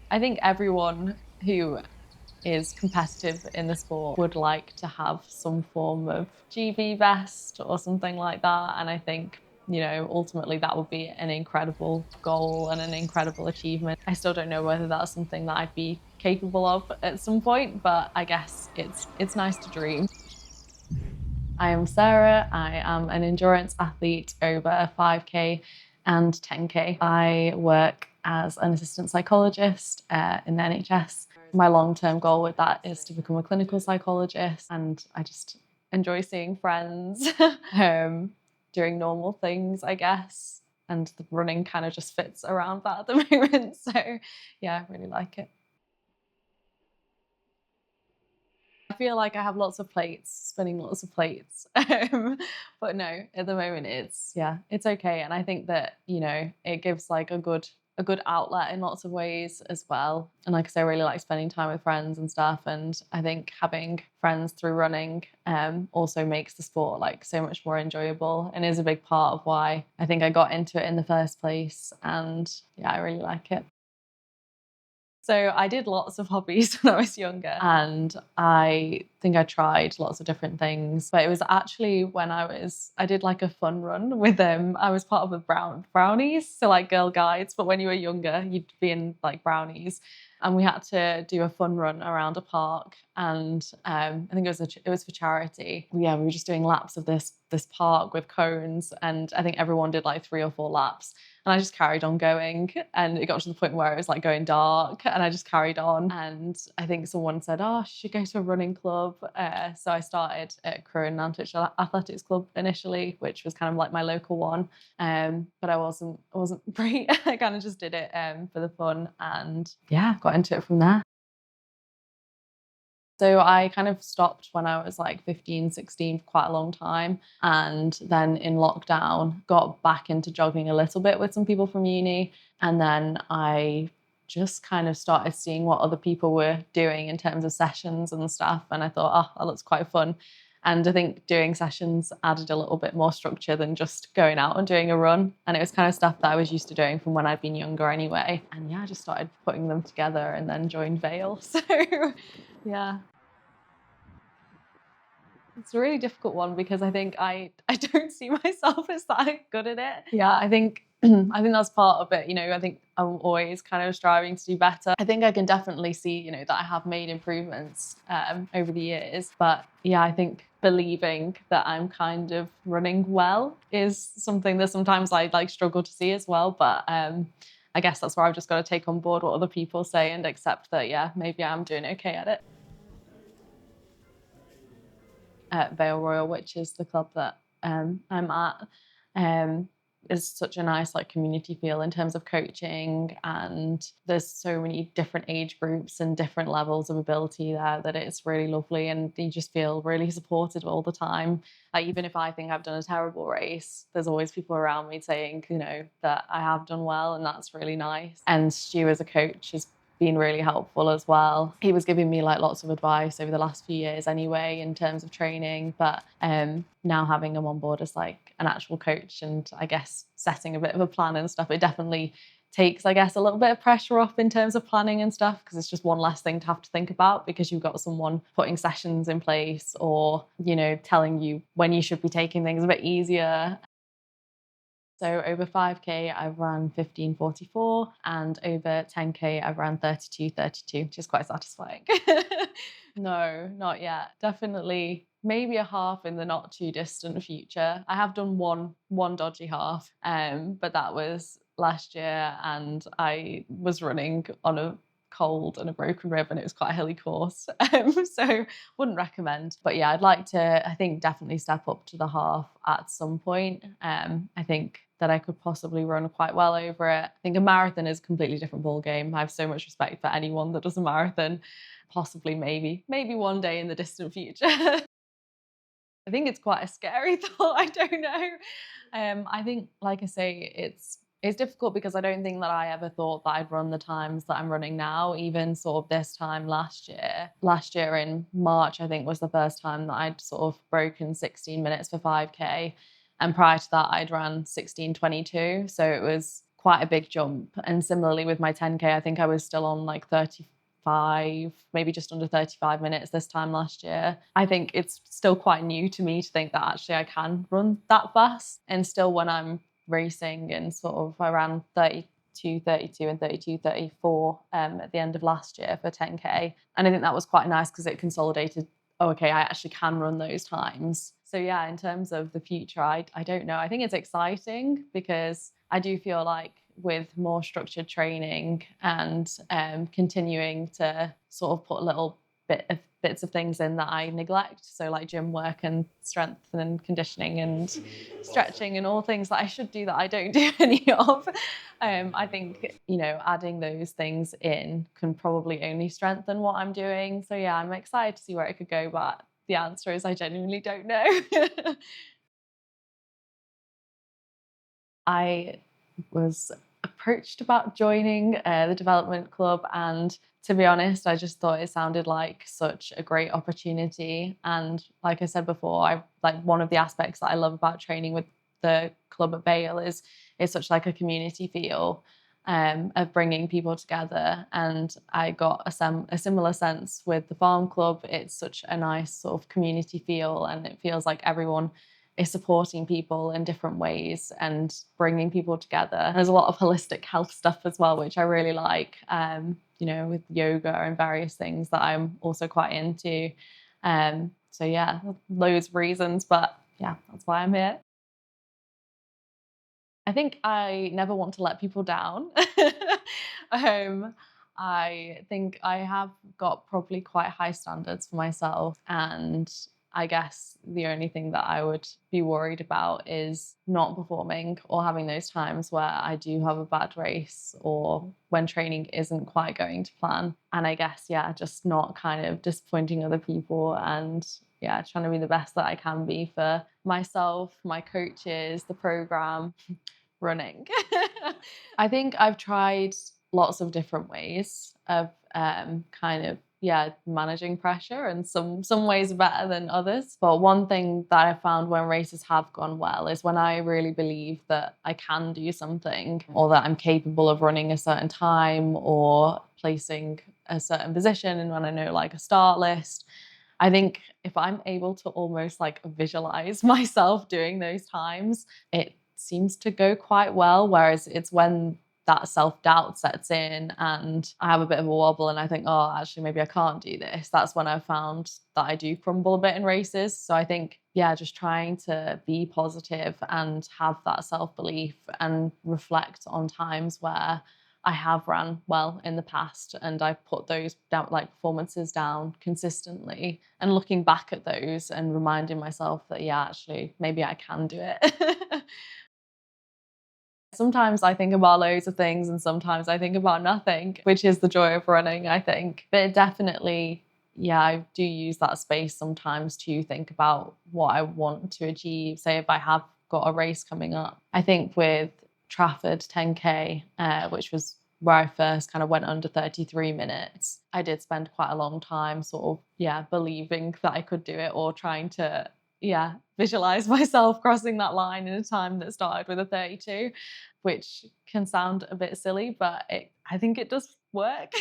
I think everyone who is competitive in the sport would like to have some form of GB best or something like that. And I think, ultimately that would be an incredible goal and an incredible achievement. I still don't know whether that's something that I'd be capable of at some point, but I guess it's nice to dream. I am Sarah. I am an endurance athlete over 5K and 10K. I work as an assistant psychologist in the NHS. My long-term goal with that is to become a clinical psychologist, and I just enjoy seeing friends, doing normal things, I guess. And the running kind of just fits around that at the moment. So yeah, I really like it. I feel like I have lots of plates, spinning lots of plates. But no, at the moment it's okay. And I think that, it gives like a good outlet in lots of ways as well. And like I say, I really like spending time with friends and stuff. And I think having friends through running also makes the sport like so much more enjoyable and is a big part of why I think I got into it in the first place. And yeah, I really like it. So I did lots of hobbies when I was younger, and I think I tried lots of different things. But it was actually when I did like a fun run with them. I was part of the brownies, so like Girl Guides. But when you were younger, you'd be in like brownies, and we had to do a fun run around a park. And I think it was for charity. Yeah, we were just doing laps of this park with cones, and I think everyone did like 3 or 4 laps. And I just carried on going, and it got to the point where it was like going dark, and I just carried on. And I think someone said, "Oh, she should go to a running club." So I started at Crewe and Nantwich Athletics Club initially, which was kind of like my local one. But I wasn't great. I kind of just did it for the fun, and yeah, got into it from there. So I kind of stopped when I was like 15, 16 for quite a long time. And then in lockdown, got back into jogging a little bit with some people from uni. And then I just kind of started seeing what other people were doing in terms of sessions and stuff. And I thought, oh, that looks quite fun. And I think doing sessions added a little bit more structure than just going out and doing a run. And it was kind of stuff that I was used to doing from when I'd been younger anyway. And yeah, I just started putting them together and then joined Vale. So yeah. It's a really difficult one because I think I don't see myself as that good at it. Yeah, I think I think that's part of it. I think I'm always kind of striving to do better. I think I can definitely see, that I have made improvements over the years. But yeah, I think believing that I'm kind of running well is something that sometimes I like struggle to see as well. But I guess that's where I've just got to take on board what other people say and accept that, yeah, maybe I'm doing okay at it. At Vale Royal, which is the club that I'm at, um, is such a nice like community feel in terms of coaching, and there's so many different age groups and different levels of ability there that it's really lovely, and you just feel really supported all the time. Like even if I think I've done a terrible race, there's always people around me saying, that I have done well, and that's really nice. And Stu as a coach has been really helpful as well. He was giving me like lots of advice over the last few years anyway in terms of training, but now having him on board as like an actual coach and I guess setting a bit of a plan and stuff, it definitely takes, I guess, a little bit of pressure off in terms of planning and stuff, because it's just one less thing to have to think about because you've got someone putting sessions in place or, telling you when you should be taking things a bit easier. So over 5K, I've run 15:44, and over 10K, I've run 32:32, which is quite satisfying. No, not yet. Definitely maybe a half in the not too distant future. I have done one dodgy half, but that was last year, and I was running on a cold and a broken rib, and it was quite a hilly course. So wouldn't recommend. But yeah, I'd like to, I think, definitely step up to the half at some point. I think that I could possibly run quite well over it. I think a marathon is a completely different ball game. I have so much respect for anyone that does a marathon. Possibly, maybe one day in the distant future. I think it's quite a scary thought. I don't know. I think, like I say, it's difficult because I don't think that I ever thought that I'd run the times that I'm running now, even sort of this time last year. Last year in March, I think was the first time that I'd sort of broken 16 minutes for 5K. And prior to that, I'd run 16:22. So it was quite a big jump. And similarly with my 10K, I think I was still on like 35, maybe just under 35 minutes this time last year. I think it's still quite new to me to think that actually I can run that fast. And still when I'm racing and sort of I ran 32 and 32:34 at the end of last year for 10K. And I think that was quite nice because it consolidated, oh, okay, I actually can run those times. So yeah, in terms of the future, I don't know. I think it's exciting because I do feel like with more structured training and continuing to sort of put a little bits of things in that I neglect. So like gym work and strength and conditioning and stretching and all things that I should do that I don't do any of. I think, adding those things in can probably only strengthen what I'm doing. So yeah, I'm excited to see where it could go, but the answer is I genuinely don't know. I was approached about joining the development club, and to be honest, I just thought it sounded like such a great opportunity. And like I said before, I like one of the aspects that I love about training with the club at Bale is it's such like a community feel of bringing people together. And I got a similar sense with the farm club. It's such a nice sort of community feel, and it feels like everyone is supporting people in different ways and bringing people together. There's a lot of holistic health stuff as well, which I really like, with yoga and various things that I'm also quite into. So yeah, loads of reasons, but yeah, that's why I'm here. I think I never want to let people down. um, I think I have got probably quite high standards for myself, and I guess the only thing that I would be worried about is not performing or having those times where I do have a bad race or when training isn't quite going to plan. And I guess, yeah, just not kind of disappointing other people and yeah, trying to be the best that I can be for myself, my coaches, the program, running. I think I've tried lots of different ways of kind of managing pressure, and some ways are better than others. But one thing that I found when races have gone well is when I really believe that I can do something or that I'm capable of running a certain time or placing a certain position, and when I know like a start list. I think if I'm able to almost like visualize myself doing those times, it seems to go quite well. Whereas it's when that self-doubt sets in and I have a bit of a wobble and I think, oh, actually, maybe I can't do this. That's when I've found that I do crumble a bit in races. So I think, yeah, just trying to be positive and have that self-belief and reflect on times where I have ran well in the past and I've put those down, like performances down consistently, and looking back at those and reminding myself that, yeah, actually, maybe I can do it. Sometimes I think about loads of things and sometimes I think about nothing, which is the joy of running, I think. But it definitely, yeah, I do use that space sometimes to think about what I want to achieve. Say if I have got a race coming up. I think with Trafford 10K, which was where I first kind of went under 33 minutes, I did spend quite a long time sort of, believing that I could do it or trying to, visualize myself crossing that line in a time that started with a 32, which can sound a bit silly, but I think it does work.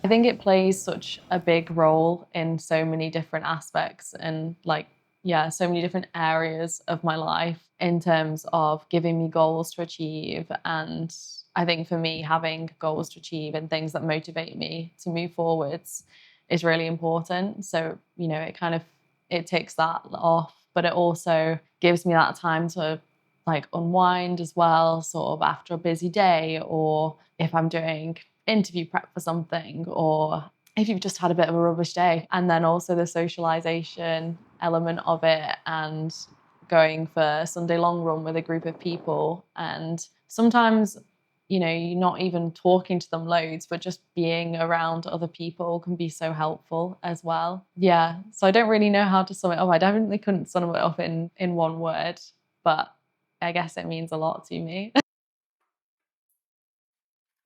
I think it plays such a big role in so many different aspects and so many different areas of my life in terms of giving me goals to achieve. And I think for me, having goals to achieve and things that motivate me to move forwards is really important. So, it takes that off, but it also gives me that time to like unwind as well, sort of after a busy day, or if I'm doing interview prep for something, or if you've just had a bit of a rubbish day. And then also the socialization element of it and going for a Sunday long run with a group of people. And sometimes, you're not even talking to them loads, but just being around other people can be so helpful as well. Yeah. So I don't really know how to sum it up. I definitely couldn't sum it up in one word, but I guess it means a lot to me.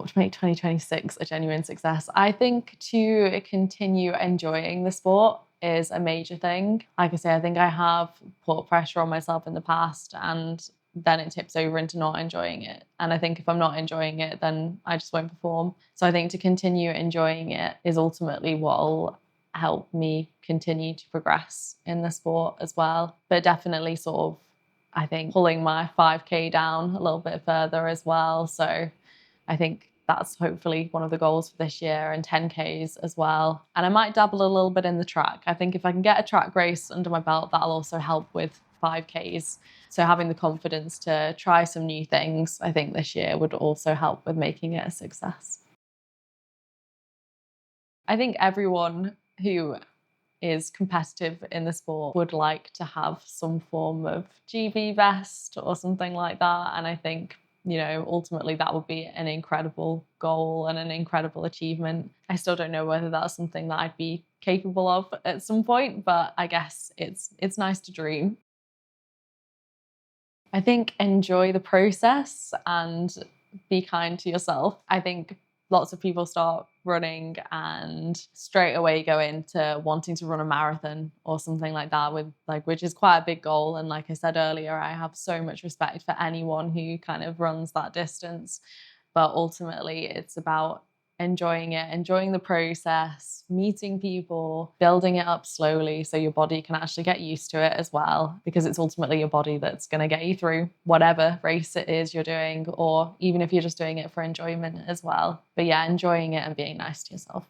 To make 2026 a genuine success, I think to continue enjoying the sport is a major thing. Like I say, I think I have put pressure on myself in the past, and then it tips over into not enjoying it. And I think if I'm not enjoying it, then I just won't perform. So I think to continue enjoying it is ultimately what will help me continue to progress in the sport as well. But definitely sort of, I think, pulling my 5K down a little bit further as well. So I think that's hopefully one of the goals for this year, and 10Ks as well. And I might dabble a little bit in the track. I think if I can get a track race under my belt, that'll also help with 5Ks. So having the confidence to try some new things, I think this year would also help with making it a success. I think everyone who is competitive in the sport would like to have some form of GB vest or something like that. And I think, ultimately that would be an incredible goal and an incredible achievement. I still don't know whether that's something that I'd be capable of at some point, but I guess it's nice to dream. I think enjoy the process and be kind to yourself. I think lots of people start running and straight away go into wanting to run a marathon or something like that, which is quite a big goal. And like I said earlier, I have so much respect for anyone who kind of runs that distance. But ultimately, it's about enjoying it, enjoying the process, meeting people, building it up slowly so your body can actually get used to it as well, because it's ultimately your body that's going to get you through whatever race it is you're doing, or even if you're just doing it for enjoyment as well. But yeah, enjoying it and being nice to yourself.